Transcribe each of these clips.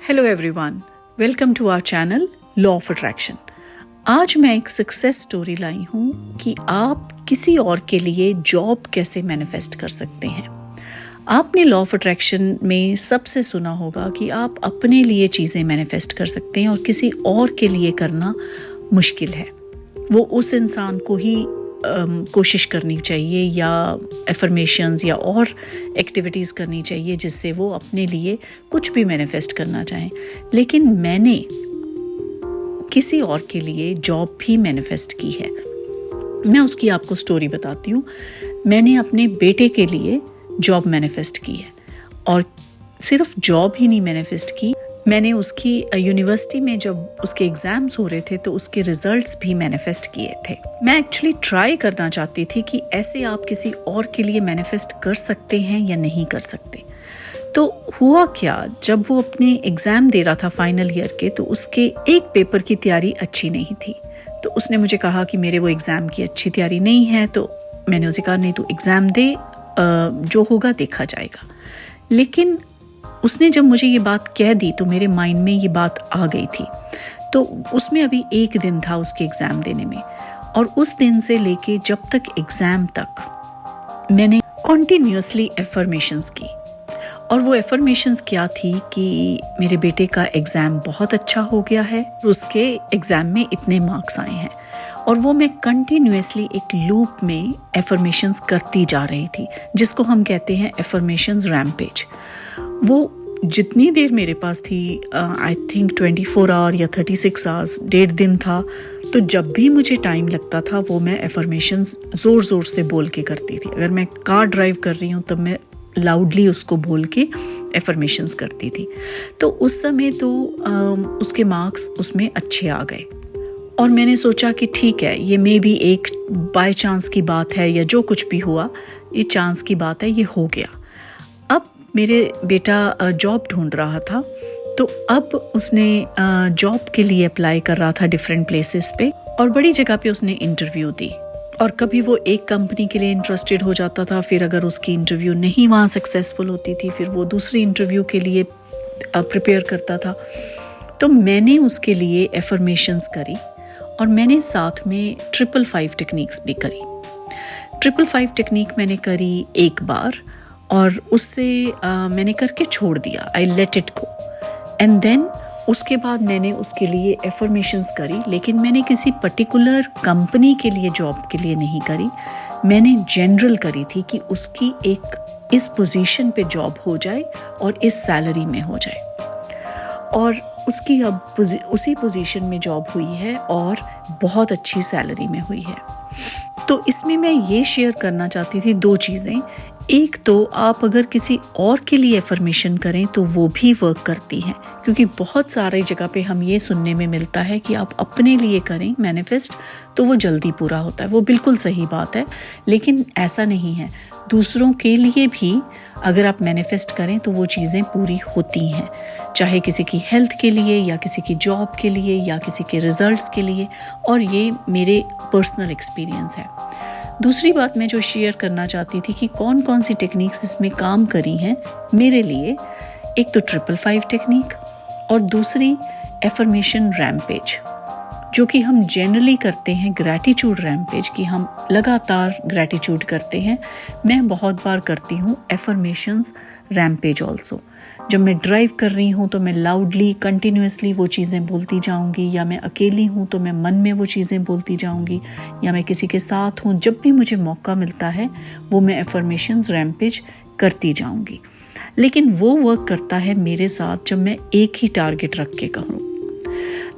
Hello everyone, welcome to our channel law of attraction. आज मैं एक सक्सेस स्टोरी लाई हूँ कि आप किसी और के लिए जॉब कैसे मैनिफेस्ट कर सकते हैं। आपने लॉ ऑफ अट्रैक्शन में सबसे सुना होगा कि आप अपने लिए चीज़ें मैनिफेस्ट कर सकते हैं और किसी और के लिए करना मुश्किल है। वो उस इंसान को ही कोशिश करनी चाहिए या एफर्मेशंस या और एक्टिविटीज़ करनी चाहिए जिससे वो अपने लिए कुछ भी मैनिफेस्ट करना चाहें। लेकिन मैंने किसी और के लिए जॉब भी मैनिफेस्ट की है। मैं उसकी आपको स्टोरी बताती हूँ। मैंने अपने बेटे के लिए जॉब मैनिफेस्ट की है और सिर्फ जॉब ही नहीं मैनिफेस्ट की, मैंने उसकी यूनिवर्सिटी में जब उसके एग्ज़ाम्स हो रहे थे तो उसके रिजल्ट्स भी मैनिफेस्ट किए थे। मैं एक्चुअली ट्राई करना चाहती थी कि ऐसे आप किसी और के लिए मैनिफेस्ट कर सकते हैं या नहीं कर सकते। तो हुआ क्या, जब वो अपने एग्ज़ाम दे रहा था फाइनल ईयर के, तो उसके एक पेपर की तैयारी अच्छी नहीं थी। तो उसने मुझे कहा कि मेरे वो एग्ज़ाम की अच्छी तैयारी नहीं है। तो मैंने उसे कहा नहीं, तू एग्ज़ाम दे, जो होगा देखा जाएगा। लेकिन उसने जब मुझे ये बात कह दी तो मेरे माइंड में ये बात आ गई थी। तो उसमें अभी एक दिन था उसके एग्ज़ाम देने में, और उस दिन से लेके जब तक एग्ज़ाम तक मैंने कॉन्टिन्यूसली एफर्मेशंस की। और वो एफर्मेशंस क्या थी कि मेरे बेटे का एग्ज़ाम बहुत अच्छा हो गया है, उसके एग्ज़ाम में इतने मार्क्स आए हैं। और वो मैं कंटिन्यूसली एक लूप में एफर्मेशंस करती जा रही थी, जिसको हम कहते हैं एफर्मेशंस रैम्पेज। वो जितनी देर मेरे पास थी, आई थिंक 24 आवर या 36 आवर्स, 1.5 दिन था, तो जब भी मुझे टाइम लगता था वो मैं एफर्मेशंस ज़ोर ज़ोर से बोल के करती थी। अगर मैं कार ड्राइव कर रही हूँ तब मैं लाउडली उसको बोल के एफर्मेशंस करती थी। तो उस समय तो उसके मार्क्स उसमें अच्छे आ गए और मैंने सोचा कि ठीक है, ये मे बी एक बाय चांस की बात है या जो कुछ भी हुआ ये चांस की बात है, ये हो गया। अब मेरे बेटा जॉब ढूंढ रहा था, तो अब उसने जॉब के लिए अप्लाई कर रहा था डिफरेंट प्लेसेस पे, और बड़ी जगह पे उसने इंटरव्यू दी। और कभी वो एक कंपनी के लिए इंटरेस्टेड हो जाता था, फिर अगर उसकी इंटरव्यू नहीं वहाँ सक्सेसफुल होती थी, फिर वो दूसरी इंटरव्यू के लिए प्रिपेयर करता था। तो मैंने उसके लिए एफर्मेशंस करी और मैंने साथ में 555 टेक्निक्स भी करी। 555 टेक्निक मैंने करी एक बार और उससे मैंने करके छोड़ दिया, I let it go. And then उसके बाद मैंने उसके लिए एफर्मेशंस करी, लेकिन मैंने किसी पर्टिकुलर कंपनी के लिए जॉब के लिए नहीं करी। मैंने जनरल करी थी कि उसकी एक इस पोजीशन पे जॉब हो जाए और इस सैलरी में हो जाए, और उसकी अब उसी पोजीशन में जॉब हुई है और बहुत अच्छी सैलरी में हुई है। तो इसमें मैं ये शेयर करना चाहती थी दो चीज़ें। एक तो आप अगर किसी और के लिए एफर्मेशन करें तो वो भी वर्क करती हैं, क्योंकि बहुत सारे जगह पे हम ये सुनने में मिलता है कि आप अपने लिए करें मैनिफेस्ट तो वो जल्दी पूरा होता है। वो बिल्कुल सही बात है, लेकिन ऐसा नहीं है। दूसरों के लिए भी अगर आप मैनिफेस्ट करें तो वो चीज़ें पूरी होती हैं, चाहे किसी की हेल्थ के लिए या किसी की जॉब के लिए या किसी के रिजल्ट्स के लिए। और ये मेरे पर्सनल एक्सपीरियंस है। दूसरी बात मैं जो शेयर करना चाहती थी कि कौन कौन सी टेक्निक्स इसमें काम करी हैं मेरे लिए। एक तो 555 टेक्निक और दूसरी एफर्मेशन रैम्पेज, जो कि हम जनरली करते हैं ग्रैटिट्यूड रैम्पेज, कि हम लगातार ग्रैटिट्यूड करते हैं। मैं बहुत बार करती हूँ एफर्मेशंस रैम्पेज ऑल्सो। जब मैं ड्राइव कर रही हूँ तो मैं लाउडली कंटिन्यूसली वो चीज़ें बोलती जाऊँगी, या मैं अकेली हूँ तो मैं मन में वो चीज़ें बोलती जाऊँगी, या मैं किसी के साथ हूँ, जब भी मुझे मौका मिलता है वो मैं एफर्मेशंस रैम्पेज करती जाऊँगी। लेकिन वो वर्क करता है मेरे साथ जब मैं एक ही टारगेट रख के करूँ।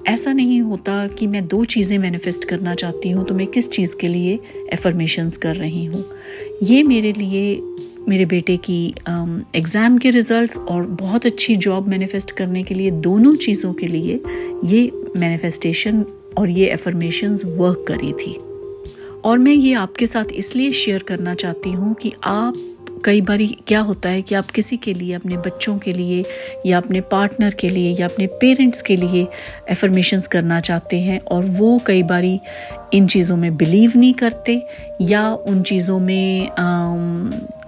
ऐसा नहीं होता कि मैं दो चीज़ें मैनिफेस्ट करना चाहती हूँ तो मैं किस चीज़ के लिए एफर्मेशंस कर रही हूँ। ये मेरे लिए मेरे बेटे की एग्ज़ाम के रिज़ल्ट्स और बहुत अच्छी जॉब मैनिफेस्ट करने के लिए, दोनों चीज़ों के लिए ये मैनिफेस्टेशन और ये एफर्मेशंस वर्क करी थी। और मैं ये आपके साथ इसलिए शेयर करना चाहती हूँ कि आप, कई बारी क्या होता है कि आप किसी के लिए, अपने बच्चों के लिए या अपने पार्टनर के लिए या अपने पेरेंट्स के लिए एफर्मेशंस करना चाहते हैं, और वो कई बारी इन चीज़ों में बिलीव नहीं करते या उन चीज़ों में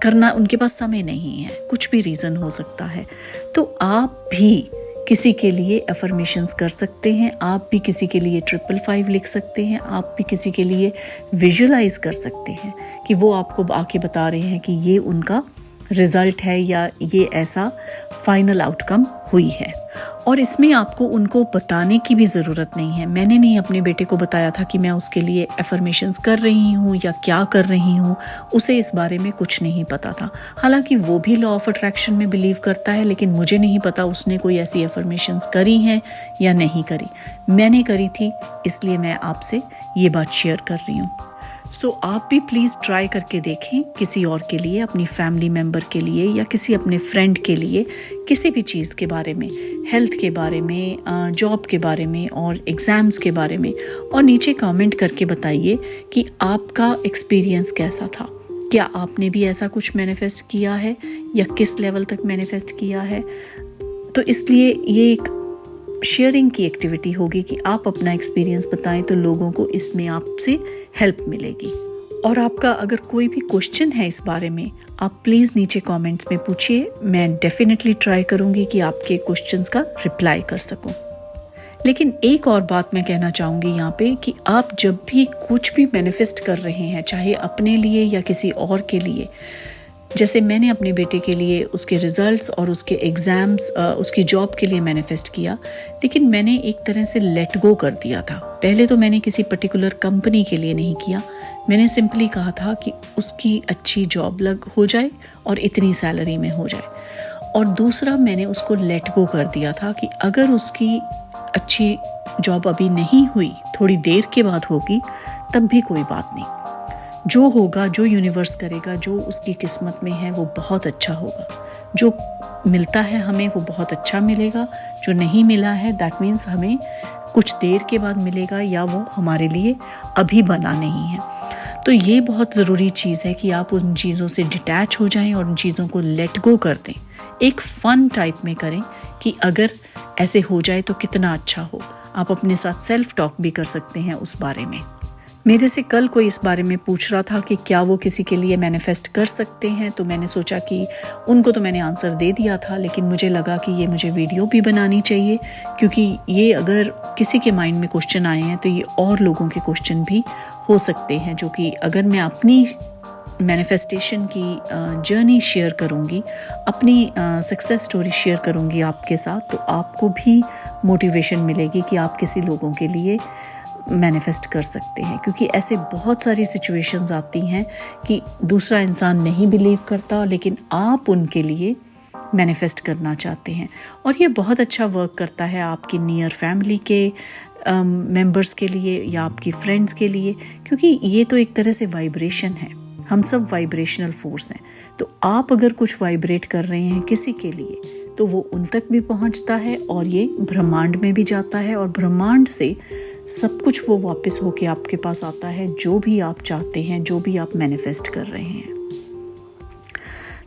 करना उनके पास समय नहीं है, कुछ भी रीज़न हो सकता है। तो आप भी किसी के लिए अफर्मेशंस कर सकते हैं, आप भी किसी के लिए 555 लिख सकते हैं, आप भी किसी के लिए विजुअलाइज कर सकते हैं कि वो आपको आके बता रहे हैं कि ये उनका रिज़ल्ट है या ये ऐसा फाइनल आउटकम हुई है। और इसमें आपको उनको बताने की भी ज़रूरत नहीं है। मैंने नहीं अपने बेटे को बताया था कि मैं उसके लिए एफर्मेशंस कर रही हूँ या क्या कर रही हूँ, उसे इस बारे में कुछ नहीं पता था। हालांकि वो भी लॉ ऑफ अट्रैक्शन में बिलीव करता है, लेकिन मुझे नहीं पता उसने कोई ऐसी एफर्मेशंस करी हैं या नहीं करी। मैंने करी थी, इसलिए मैं आपसे ये बात शेयर कर रही हूँ। सो आप भी प्लीज़ ट्राई करके देखें किसी और के लिए, अपनी फैमिली मेम्बर के लिए या किसी अपने फ्रेंड के लिए, किसी भी चीज़ के बारे में, हेल्थ के बारे में, जॉब के बारे में और एग्ज़ाम्स के बारे में। और नीचे कमेंट करके बताइए कि आपका एक्सपीरियंस कैसा था। क्या आपने भी ऐसा कुछ मैनिफेस्ट किया है या किस लेवल तक मैनिफेस्ट किया है। तो इसलिए ये एक शेयरिंग की एक्टिविटी होगी कि आप अपना एक्सपीरियंस बताएं तो लोगों को इसमें आपसे हेल्प मिलेगी। और आपका अगर कोई भी क्वेश्चन है इस बारे में, आप प्लीज़ नीचे कमेंट्स में पूछिए। मैं डेफिनेटली ट्राई करूँगी कि आपके क्वेश्चंस का रिप्लाई कर सकूँ। लेकिन एक और बात मैं कहना चाहूँगी यहाँ पे कि आप जब भी कुछ भी मैनिफेस्ट कर रहे हैं, चाहे अपने लिए या किसी और के लिए, जैसे मैंने अपने बेटे के लिए उसके रिजल्ट्स और उसके एग्ज़ाम्स, उसकी जॉब के लिए मैनिफेस्ट किया, लेकिन मैंने एक तरह से लेट गो कर दिया था। पहले तो मैंने किसी पर्टिकुलर कंपनी के लिए नहीं किया, मैंने सिंपली कहा था कि उसकी अच्छी जॉब लग हो जाए और इतनी सैलरी में हो जाए। और दूसरा, मैंने उसको लेट गो कर दिया था कि अगर उसकी अच्छी जॉब अभी नहीं हुई, थोड़ी देर के बाद होगी, तब भी कोई बात नहीं। जो होगा, जो यूनिवर्स करेगा, जो उसकी किस्मत में है वो बहुत अच्छा होगा। जो मिलता है हमें वो बहुत अच्छा मिलेगा, जो नहीं मिला है दैट मीन्स हमें कुछ देर के बाद मिलेगा या वो हमारे लिए अभी बना नहीं है। तो ये बहुत ज़रूरी चीज़ है कि आप उन चीज़ों से डिटैच हो जाएं और उन चीज़ों को लेट गो कर दें। एक फ़न टाइप में करें कि अगर ऐसे हो जाए तो कितना अच्छा हो। आप अपने साथ सेल्फ टॉक भी कर सकते हैं उस बारे में। मेरे से कल कोई इस बारे में पूछ रहा था कि क्या वो किसी के लिए मैनिफेस्ट कर सकते हैं, तो मैंने सोचा कि उनको तो मैंने आंसर दे दिया था, लेकिन मुझे लगा कि ये मुझे वीडियो भी बनानी चाहिए, क्योंकि ये अगर किसी के माइंड में क्वेश्चन आए हैं तो ये और लोगों के क्वेश्चन भी हो सकते हैं, जो कि अगर मैं अपनी मैनिफेस्टेशन की जर्नी शेयर करूँगी, अपनी सक्सेस स्टोरी शेयर करूँगी आपके साथ, तो आपको भी मोटिवेशन मिलेगी कि आप किसी लोगों के लिए मैनिफेस्ट कर सकते हैं। क्योंकि ऐसे बहुत सारी सिचुएशंस आती हैं कि दूसरा इंसान नहीं बिलीव करता, लेकिन आप उनके लिए मैनिफेस्ट करना चाहते हैं। और ये बहुत अच्छा वर्क करता है आपकी नियर फैमिली के मेंबर्स के लिए या आपकी फ्रेंड्स के लिए, क्योंकि ये तो एक तरह से वाइब्रेशन है। हम सब वाइब्रेशनल फोर्स हैं। तो आप अगर कुछ वाइब्रेट कर रहे हैं किसी के लिए, तो वो उन तक भी पहुंचता है और ये ब्रह्मांड में भी जाता है, और ब्रह्मांड से सब कुछ वो वापस होके आपके पास आता है, जो भी आप चाहते हैं, जो भी आप मैनिफेस्ट कर रहे हैं।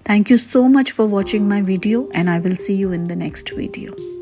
Thank you so much for watching my video, and I will see you in the next video.